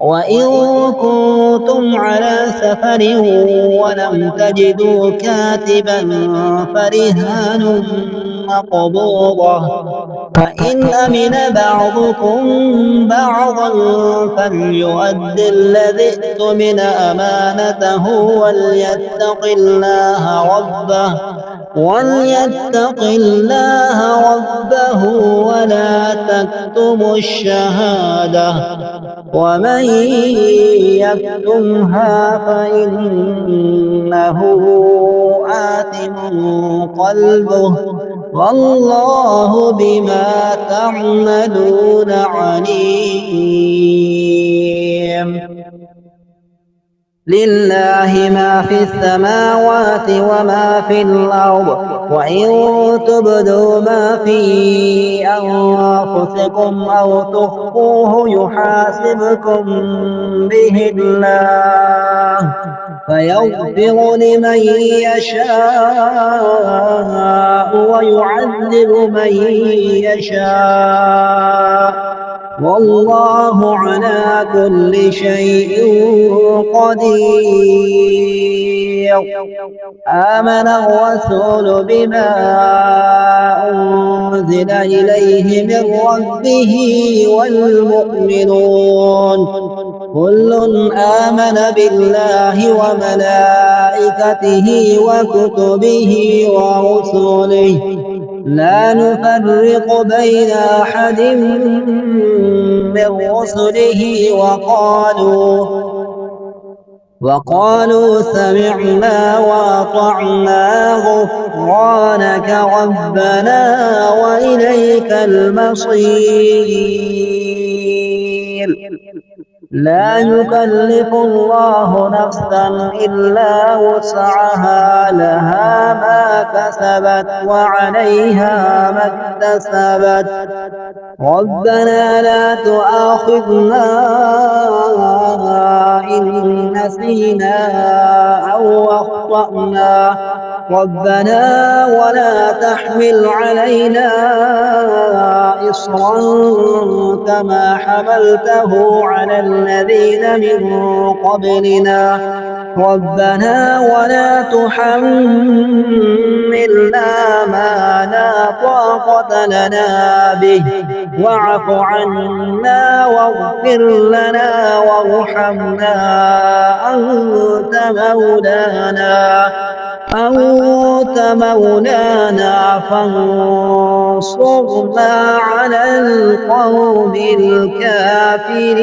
وإن كنتم على سفر ولم تجدوا كاتبا فرهان مقبوضة، فإن أمن بعضكم بعضا فليؤد الذي اؤتمن أمانته وليتق الله ربه ولا تكتموا الشهادة، ومن يكتمها فإنه آثم قلبه والله بما تعملون عليم. لله ما في السماوات وما في الأرض، وإن تبدوا ما في أنفسكم أو تخفوه يحاسبكم به الله فيغفر لمن يشاء ويعذب من يشاء، والله على كل شيء قدير. آمن الرسول بما أنزل إليه من ربه والمؤمنون كل آمن بالله وملائكته وكتبه ورسله لا نفرق بين أحد من رسله وقالوا سمعنا وأطعنا غفرانك ربنا وإليك المصير. لا يكلف الله نفسا إلا وسعها، لها ما كسبت وعليها ما اكتسبت. ربنا لا تؤاخذنا إن نسينا أو أخطأنا، ربنا ولا تحمل علينا إصرا كما حملته على الذين من قبلنا، ربنا ولا تحملنا ما لا طاقة لنا به واعف عنا واغفر لنا وارحمنا أنت مولانا فانصرنا على القوم الكافرين.